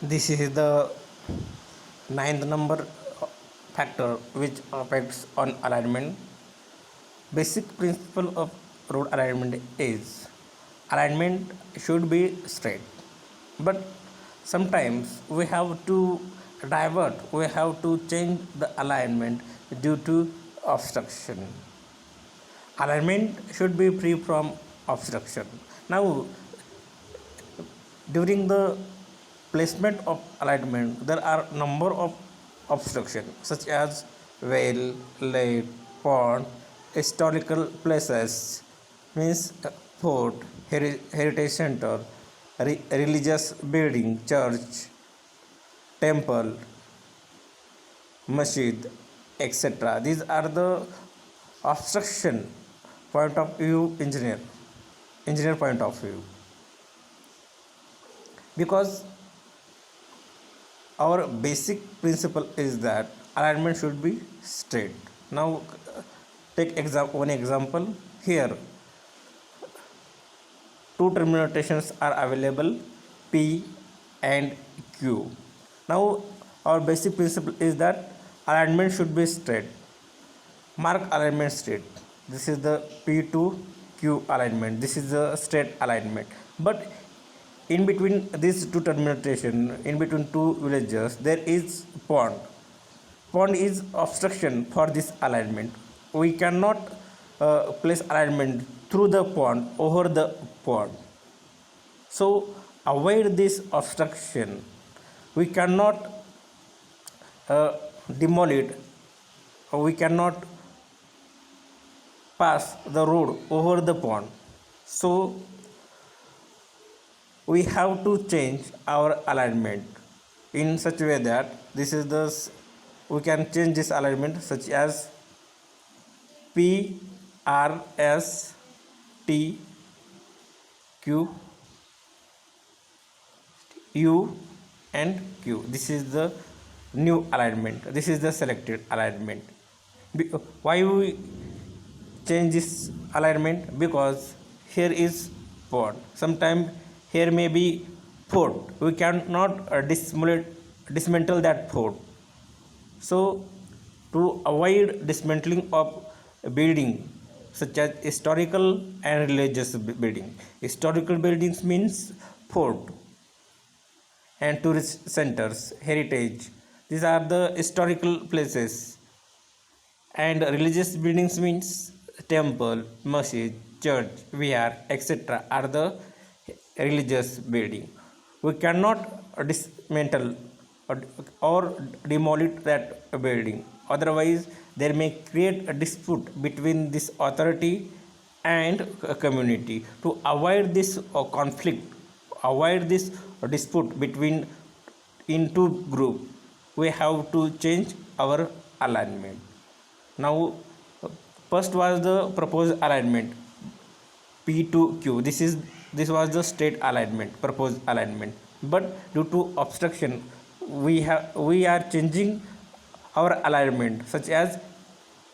This is the ninth number factor which affects on alignment. Basic principle of road alignment is alignment should be straight, but sometimes we have to divert, we have to change the alignment due to obstruction. Alignment should be free from obstruction. Now, during the placement of alignment, there are number of obstructions such as well, lake, pond, historical places, means fort, heritage center, religious building, church, temple, masjid, etc. These are the obstruction point of view engineer point of view, because our basic principle is that alignment should be straight. Now, take one example here. Two terminations are available, P and Q. Now, our basic principle is that alignment should be straight. Mark alignment straight. This is the P to Q alignment. This is the straight alignment. But in between these two termination, in between two villages, there is pond. Pond is obstruction for this alignment. We cannot place alignment through the pond, over the pond. So avoid this obstruction. We cannot demolish, we cannot pass the road over the pond. So we have to change our alignment in such a way that this is the we can change this alignment such as P, R, S, T, Q, U and Q. This is the new alignment. This is the selected alignment. Why we change this alignment? Because here is pond. Sometimes here may be fort. We cannot dismantle that fort. So to avoid dismantling of building such as historical and religious building. Historical buildings means fort and tourist centers, heritage. These are the historical places. And religious buildings means temple, masjid, church, vihar, etc. are the religious building. We cannot dismantle or demolish that building. Otherwise, there may create a dispute between this authority and community. To avoid this conflict, avoid this dispute between in two group, we have to change our alignment. Now, first was the proposed alignment P to Q. This was the straight alignment, proposed alignment. But due to obstruction, we are changing our alignment such as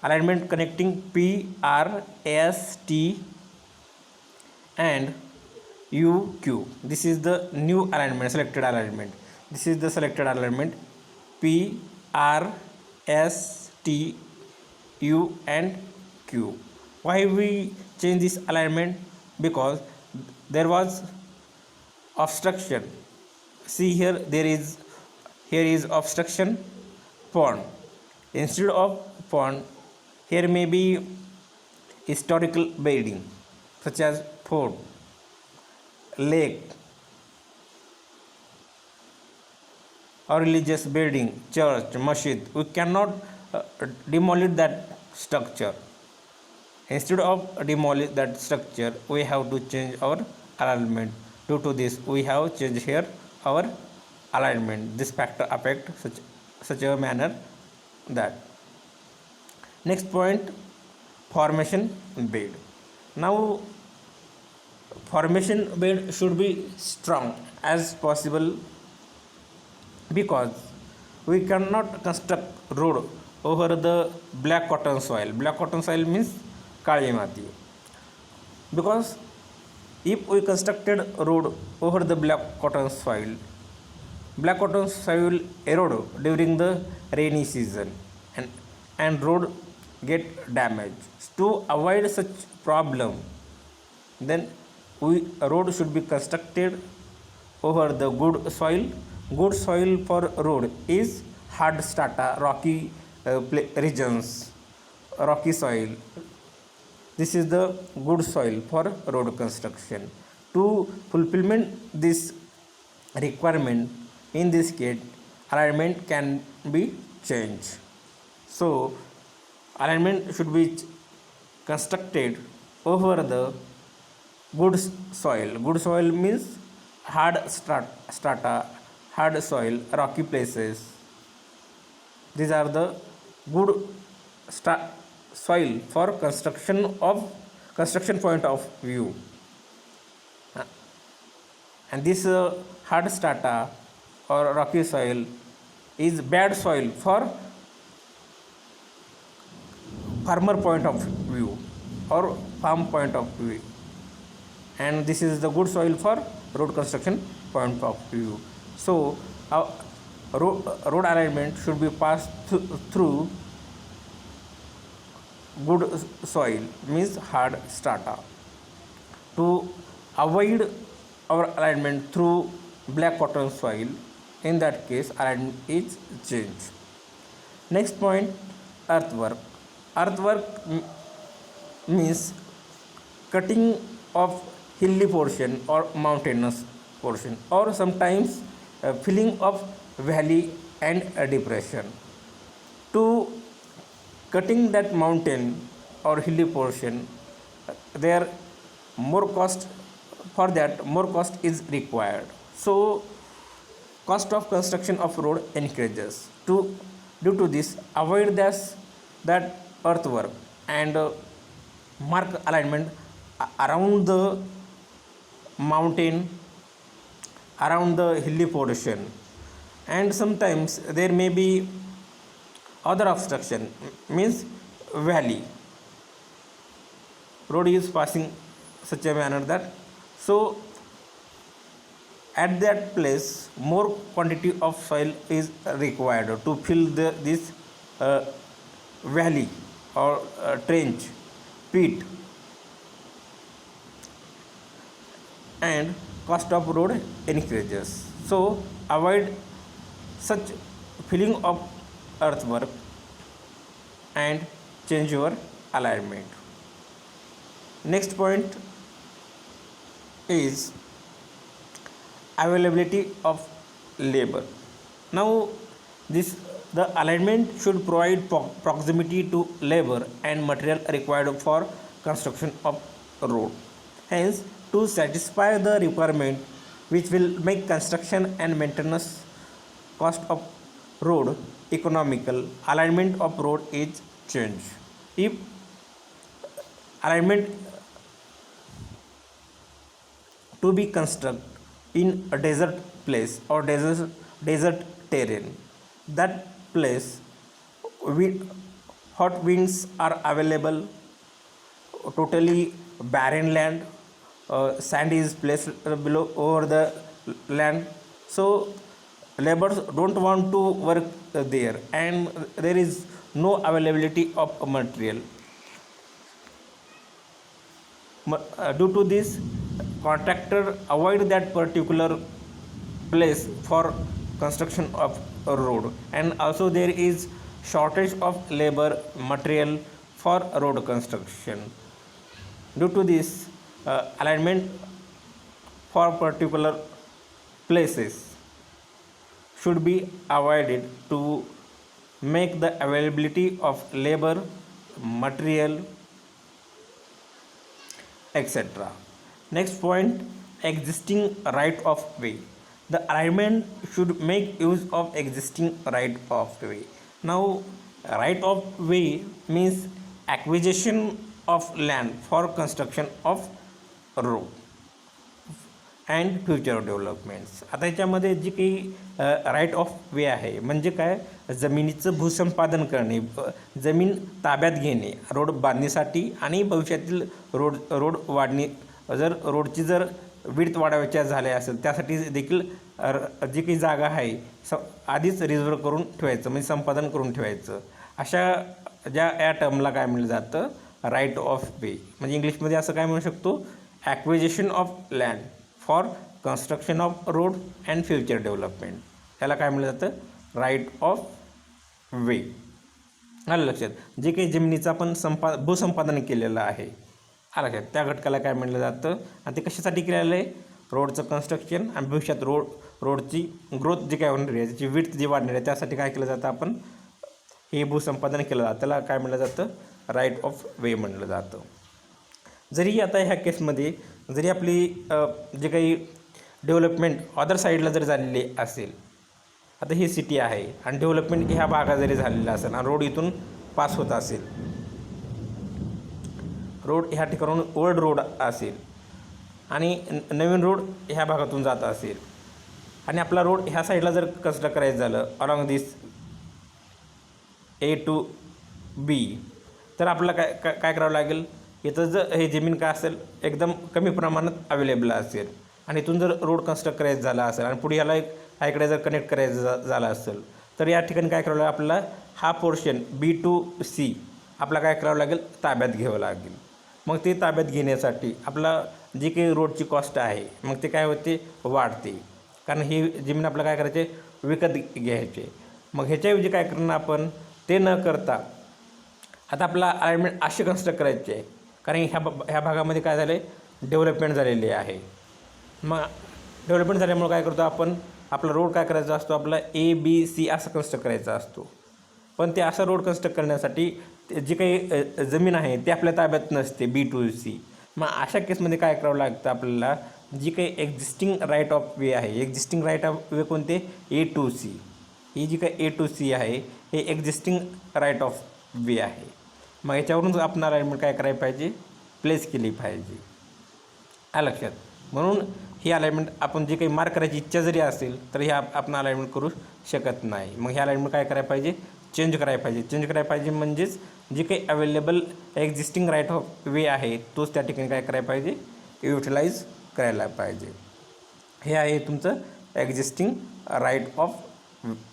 alignment connecting P, R, S, T and U, Q. This is the new alignment, selected alignment. This is the selected alignment P, R, S, T, U and Q. Why we change this alignment? Because there was obstruction. See here, here is obstruction, pond. Instead of pond, here may be historical building such as fort, lake, or religious building, church, masjid. We cannot demolish that structure. Instead of demolish that structure, we have to change our alignment. Due to this, we have changed here our alignment. This factor affect such a manner that. Next point, formation bed. Now, formation bed should be strong as possible, because we cannot construct road over the black cotton soil. Black cotton soil means kali mati. Because if we constructed road over the black cotton soil, Black cotton soil erode during the rainy season, and road get damaged. To avoid such problem, then road should be constructed over the good soil. Good soil for road is hard strata, rocky regions, rocky soil. This is the good soil for road construction. To fulfillment this requirement, in this case alignment can be changed. So alignment should be constructed over the good soil. Good soil means hard strata, hard soil, rocky places. These are the good soil for construction point of view. And this hard strata or rocky soil is bad soil for farmer point of view or farm point of view, and this is the good soil for road construction point of view. So road alignment should be passed through good soil, means hard strata. To avoid our alignment through black cotton soil, in that case alignment is changed. Next point, earthwork. Earthwork means cutting of hilly portion or mountainous portion, or sometimes filling of valley and depression. To cutting that mountain or hilly portion, there more cost, for that more cost is required. So cost of construction of road increases. Due to this, avoid that earthwork and mark alignment around the mountain, around the hilly portion. And sometimes there may be other obstruction, means valley. Road is passing such a manner that, so at that place more quantity of soil is required to fill this valley or trench, pit, and cost of road increases. So avoid such filling of earthwork and change your alignment. Next point is availability of labor. Now the alignment should provide proximity to labor and material required for construction of road. Hence, to satisfy the requirement which will make construction and maintenance cost of road economical, alignment of road is changed. If alignment to be constructed in a desert place or desert terrain, that place hot winds are available, totally barren land, sand is placed below over the land. So laborers don't want to work there, and there is no availability of material. Due to this, contractor avoid that particular place for construction of a road, and also there is shortage of labor material for road construction. Due to this, alignment for particular places should be avoided to make the availability of labor, material, etc. Next point, existing right of way. The alignment should make use of existing right of way. Now right of way means acquisition of land for construction of road and future developments. आता याच्यामध्ये जी काही right of way आहे म्हणजे काय, जमिनीचं भूसंपादन करणे, जमीन ताब्यात घेणे रोड बांधणीसाठी आणि भविष्यातील रोड वाढणी, जर रोडची विड्थ वाढवायच्या झाल्या असेल त्यासाठी देखील जी काही जागा आहे आधीच रिझर्व करून ठेवायचं, म्हणजे संपादन करून ठेवायचं. अशा या टर्मला काय म्हणलं जातं, राईट ऑफ वे. म्हणजे इंग्लिशमध्ये असं काय म्हणू शकतो, acquisition of land for construction of road and future development. त्याला काय म्हणलं जातं, राईट ऑफ वे. आलं लक्षात. जे काही जमिनीचं आपण भूसंपादन केलेलं आहे, आलं लक्षात, त्या घटकाला काय म्हणलं जातं. आणि ते कशासाठी केलेलं आहे, रोडचं कन्स्ट्रक्शन आणि भविष्यात रोडची ग्रोथ जी काय होणार आहे, त्याची विड्थ जी वाढणार आहे, त्यासाठी काय केलं जातं, आपण हे भूसंपादन केलं जातं, त्याला काय म्हणलं जातं, राईट ऑफ वे म्हणलं जातं. जरी आता ह्या केसमध्ये जरी आपली जे काही डेव्हलपमेंट अदर साईडला जर झालेली असेल, आता ही सिटी आहे आणि डेव्हलपमेंट ह्या भागात जरी झालेला असेल आणि रोड इथून पास होत असेल, रोड ह्या ठिकाणून ओल्ड रोड असेल आणि नवीन रोड ह्या भागातून जात असेल आणि आपला रोड ह्या साईडला जर कन्स्ट्रक्ट करायचं झालं along this A to B, तर आपल्याला काय करावं लागेल, इथं जर हे जमीन काय असेल एकदम कमी प्रमाणात अवेलेबल असेल आणि इथून जर रोड कन्स्ट्रक्ट करायचं झाला असेल आणि पुढे याला इकडे जर कनेक्ट करायचं झालं असेल, तर या ठिकाणी काय करावं लागेल, आपल्याला हा पोर्शन B to C आपला काय करावं लागेल, ताब्यात घ्यावं लागेल. मग ते ताब्यात घेण्यासाठी आपला जी काही रोडची कॉस्ट आहे मग ते काय होते, वाढते. कारण ही जमीन आपल्याला काय करायचे, विकत घ्यायचे. मग ह्याच्याऐवजी काय करणार आपण, ते न करता आता आपला अलाइनमेंट असे कन्स्ट्रक्ट करायचे आहे, कारण ह्या भागामध्ये काय झालं आहे, डेव्हलपमेंट झालेली आहे. मग डेव्हलपमेंट झाल्यामुळे काय करतो आपण, आपला रोड काय करायचा असतो, आपला ABC असं कन्स्ट्रक्ट करायचा असतो. पण ते असा रोड कन्स्ट्रक्ट करण्यासाठी जी काही जमीन आहे ते आपल्या ताब्यात नसते B to C. मग अशा केसमध्ये काय करावं लागतं, आपल्याला जी काही एक्झिस्टिंग राईट ऑफ वे आहे, एक्झिस्टिंग राईट ऑफ वे कोणते, A to C. ही जी काही A to C आहे हे एक्झिस्टिंग राईट ऑफ वे आहे. मग याच्यावरून आपण अलाइनमेंट काय करायला पाहिजे, प्लेस केली पाहिजे. आलं लक्षात. म्हणून ही अलाइनमेंट आपण जी काही मार्क करायची इच्छा जरी असेल तर हे आपण अलाइनमेंट करू शकत नाही. मग हे अलाइनमेंट काय करायला पाहिजे, चेंज करायला पाहिजे. म्हणजेच जे काही available existing right of way आहे तोच त्या ठिकाणी काय करायला पाहिजे, युटिलाइज करायला पाहिजे. हे आहे तुमचं एक्झिस्टिंग राईट ऑफ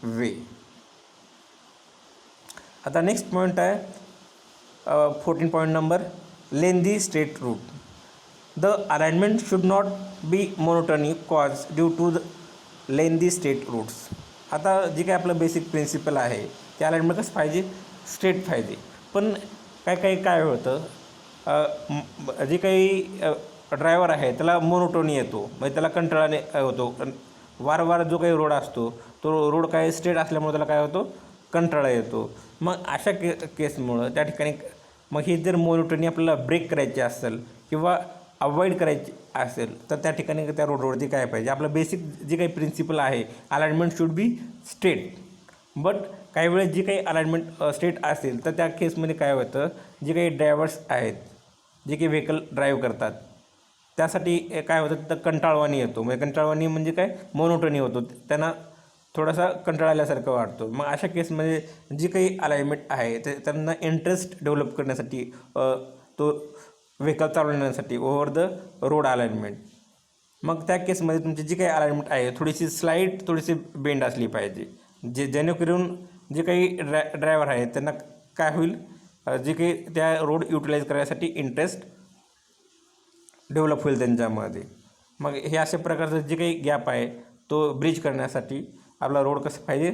वे. आता नेक्स्ट पॉईंट आहे 14 point number, lengthy straight route. The alignment should not be monotony cause due to the lengthy straight routes. आता जे काही आपलं बेसिक प्रिन्सिपल आहे ते अलाइनमेंट कसं पाहिजे, स्ट्रेट पाहिजे. पण काय होतं, जे काही ड्रायव्हर आहे त्याला मोनोटोनी येतो, म्हणजे त्याला कंटाळाने होतो. वारंवार जो काही रोड असतो तो रोड काय स्ट्रेट असल्यामुळे त्याला काय होतो, कंटाळा येतो. मग अशा केसमुळं त्या ठिकाणी मग ही जर मोनोटोनी आपल्याला ब्रेक करायची असेल किंवा अवॉइड करायची असेल तर त्या ठिकाणी त्या रोडवरती काय पाहिजे, आपलं बेसिक जे काही प्रिन्सिपल आहे, alignment should be straight. But काही वेळेस जी काही अलाइनमेंट स्ट्रेट असेल तर त्या केसमध्ये काय होतं, जे काही ड्रायव्हर्स आहेत, जे काही व्हेकल ड्राईव्ह करतात त्यासाठी काय होतं, तिथं कंटाळवाणी येतो. म्हणजे कंटाळवाणी म्हणजे काय, मोनोटोनी होतो, त्यांना थोडासा कंटाळल्यासारखं वाटतो. मग अशा केसमध्ये जी काही अलाइनमेंट आहे ते त्यांना इंटरेस्ट डेव्हलप करण्यासाठी, तो व्हेकल चालवण्यासाठी ओव्हर द रोड अलाइनमेंट. मग त्या केसमध्ये तुमची जी काही अलाइनमेंट आहे थोडीशी बेंड असली पाहिजे, जेणेकरून जे काही ड्रायव्हर आहेत त्यांना काय होईल, जे काही त्या रोड युटिलाइज करण्यासाठी इंटरेस्ट डेव्हलप होईल त्यांच्यामध्ये. मग हे अशा प्रकारचं जे काही गॅप आहे तो ब्रिज करण्यासाठी आपला रोड कसं पाहिजे,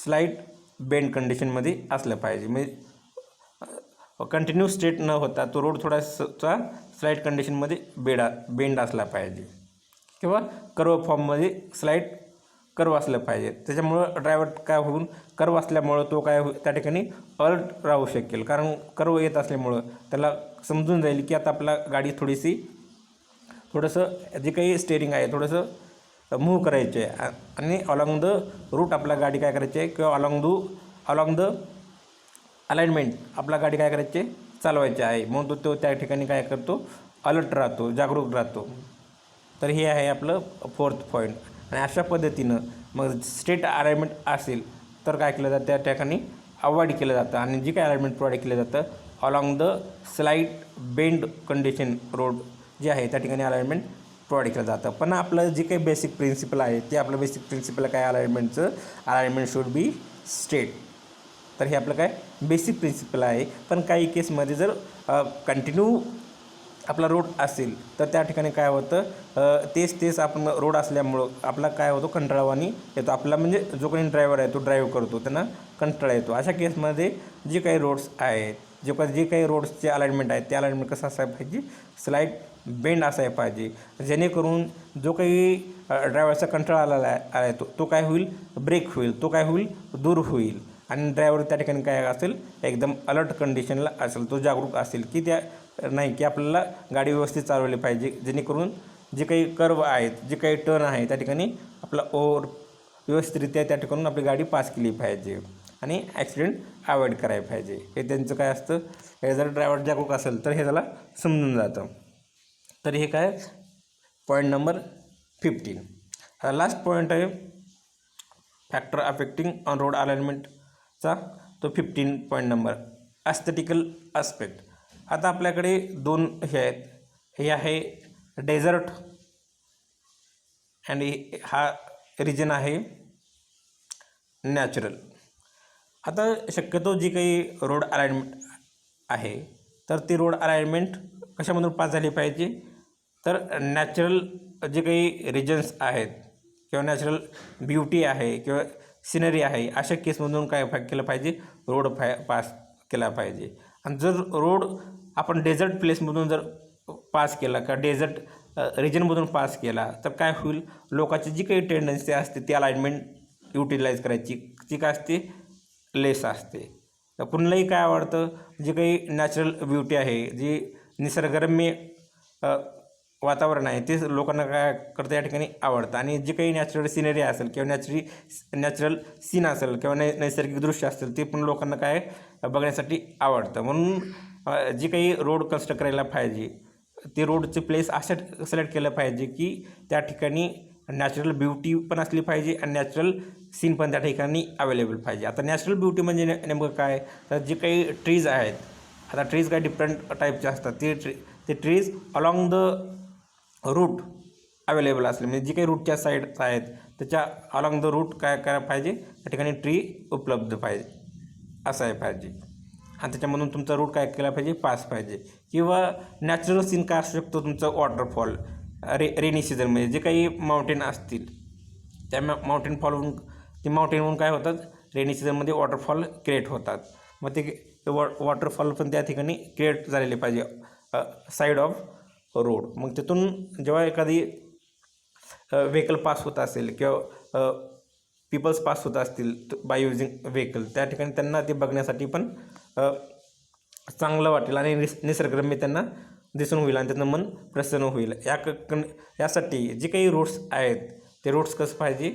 स्लाईट बेंड कंडिशनमध्ये असलं पाहिजे. म्हणजे कंटिन्यू स्ट्रेट न होता तो रोड थोडासा स्लाईट कंडिशनमध्ये बेंड असला पाहिजे किंवा कर्व फॉर्ममध्ये स्लाईट कर्व असलं पाहिजे. त्याच्यामुळं ड्रायव्हर काय होऊन, कर्व असल्यामुळं तो काय त्या ठिकाणी अलर्ट राहू शकेल. कारण कर्व येत असल्यामुळं त्याला समजून जाईल की आता आपला गाडी थोडंसं जे काही स्टेअरिंग आहे थोडंसं मूव्ह करायचे आहे आणि अलॉंग द रूट आपला गाडी काय करायची आहे, किंवा अलॉंग द अलाइनमेंट आपला गाडी काय करायची, चालवायची आहे. म्हणून तो त्या ठिकाणी काय करतो, अलर्ट राहतो, जागरूक राहतो. तर हे आहे आपलं 4th पॉईंट. आणि अशा पद्धतीनं मग स्ट्रेट अलाइनमेंट असेल तर काय केलं जातं, त्या ठिकाणी अवॉइड केलं जातं. आणि जे काय अलाइनमेंट प्रोव्हाइड केलं जातं along the slight bend condition road जे आहे त्या ठिकाणी अलाइनमेंट प्रोव्हाइड केलं जातं. पण आपलं जे काही बेसिक प्रिन्सिपल आहे ते आपलं बेसिक प्रिन्सिपल काय अलाइनमेंटचं, अलाइनमेंट शुड बी स्ट्रेट. तर हे आपलं काय बेसिक प्रिन्सिपल आहे. पण काही केसमध्ये जर कंटिन्यू आपला रोड असेल तर त्या ठिकाणी काय होतं, तेच आपण रोड असल्यामुळं आपला काय होतो कंटाळवाणी येतो आपला, म्हणजे जो कोणी ड्रायव्हर आहे तो ड्राईव्ह करतो त्यांना कंटाळा येतो. अशा केसमध्ये जे काही रोड्स आहेत, जे काही रोड्सचे अलाइनमेंट आहेत ते अलाइनमेंट कसं असायला पाहिजे, स्लाईड बेंड असायला पाहिजे, जेणेकरून जो काही ड्रायव्हरचा कंटाळा आलेला आहे तो काय होईल, ब्रेक होईल, तो काय होईल, दूर होईल. आणि ड्रायव्हर त्या ठिकाणी काय असेल, एकदम अलर्ट कंडिशनला असेल, तो जागरूक असेल की त्या नाही की आपल्याला गाडी व्यवस्थित चालवली पाहिजे, जेणेकरून जे काही कर्व आहेत, जे काही टर्न आहे त्या ठिकाणी आपला व्यवस्थितरित्या त्या ठिकाणून आपली गाडी पास केली पाहिजे आणि ॲक्सिडेंट अवॉइड करायला पाहिजे. हे त्यांचं काय असतं, हे जर ड्रायव्हर जागरूक असेल तर हे त्याला समजून जातं. तर हे काय पॉईंट नंबर 15. आता लास्ट पॉईंट आहे फॅक्टर अफेक्टिंग ऑन रोड अलाइनमेंटचा, तो 15 पॉईंट नंबर ॲस्थेटिकल आस्पेक्ट. आता आपल्याकडे दोन हे आहेत, हे आहे डेझर्ट आणि हा रिजन आहे नॅचरल. आता शक्यतो जी काही रोड अलाइनमेंट आहे तर ती रोड अलाइनमेंट कशामधून पास झाली पाहिजे, तर नॅचरल जे काही रिजन्स आहेत किंवा नॅचरल ब्युटी आहे किंवा सिनरी आहे अशा केसमधून काय केलं पाहिजे, रोड पास केला पाहिजे. आणि जर रोड आपण डेझर्ट प्लेसमधून जर पास केला किंवा डेझर्ट रिजनमधून पास केला तर काय होईल, लोकांची जी काही टेंडन्सी असते ती अलाइनमेंट युटिलाइज करायची ती काय असते, लेस असते. तर कुणालाही काय आवडतं, जी काही नॅचरल ब्युटी आहे, जी निसर्गरम्य वातावरण आहे ते लोकांना काय करतं या ठिकाणी आवडतं. आणि जे काही नॅचरल सिनरी असेल किंवा नॅचरल सीन असेल किंवा नैसर्गिक दृश्य असेल ते पण लोकांना काय बघण्यासाठी आवडतं. म्हणून जे काही रोड कन्स्ट्रक्ट करायला पाहिजे ते रोडचे प्लेस अशा सिलेक्ट केलं पाहिजे की त्या ठिकाणी नॅचरल ब्युटी पण असली पाहिजे आणि नॅचरल सीन पण त्या ठिकाणी अवेलेबल पाहिजे. आता नॅचरल ब्युटी म्हणजे नेमकं काय, तर जे काही ट्रीज आहेत, आता ट्रीज काय डिफरंट टाईपचे असतात, ते trees along the route available असले, म्हणजे जी काही रूटच्या साईड आहेत त्याच्या अलॉंग द रूट काय करायला पाहिजे, त्या ठिकाणी ट्री उपलब्ध पाहिजे असायला पाहिजे. आणि त्याच्यामधून तुमचा रूट काय केला पाहिजे, पास पाहिजे. किंवा नॅचरल सीन काय असू शकतो, तुमचं वॉटरफॉल, रेनी सीझनमध्ये जे काही माउंटेन असतील त्या माउंटेन माउंटेनवरून काय होतात, रेनी सीझनमध्ये वॉटरफॉल क्रिएट होतात. मग ते वॉटरफॉल पण त्या ठिकाणी क्रिएट झालेले पाहिजे साईड ऑफ रोड. मग तिथून जेव्हा एखादी व्हेकल पास होत असेल किंवा पीपल्स पास होत असतील बाय युजिंग व्हेकल, त्या ठिकाणी त्यांना ते बघण्यासाठी पण चांगलं वाटेल आणि निसर्गरम्य त्यांना दिसून होईल आणि त्यांचं मन प्रसन्न होईल. यासाठी जे काही रूट्स आहेत ते रूट्स कसं पाहिजे,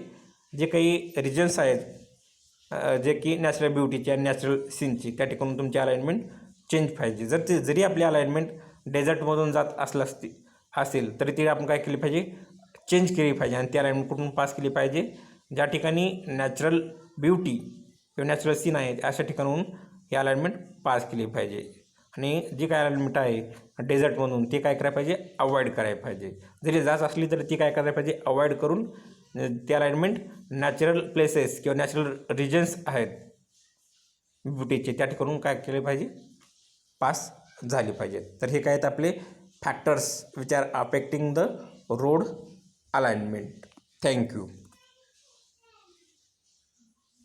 जे काही रिजन्स आहेत जे की नॅचरल ब्युटीची आणि नॅचरल सीनची त्या ठिकाणी तुमची अलाइनमेंट चेंज पाहिजे. जरी आपली अलाइनमेंट डेझर्टमधून जात असेल तरी ती आपण काय केली पाहिजे, चेंज केली पाहिजे. आणि ती अलाइनमेंट कुठून पास केली पाहिजे, ज्या ठिकाणी नॅचरल ब्युटी किंवा नॅचरल सीन आहे अशा ठिकाणाहून ही अलाइनमेंट पास केली पाहिजे. आणि जी काय अलाइनमेंट आहे डेझर्टमधून ते काय करायला पाहिजे, अवॉइड करायला पाहिजे. जरी जात असली तरी ती काय करायला पाहिजे, अवॉइड करून ती अलाइनमेंट नॅचरल प्लेसेस किंवा नॅचरल रिजन्स आहेत ब्युटीचे त्या ठिकाणून काय केले पाहिजे, पास झाली पाहिजे. तर हे काय आहेत आपले factors which are affecting the road alignment. Thank you.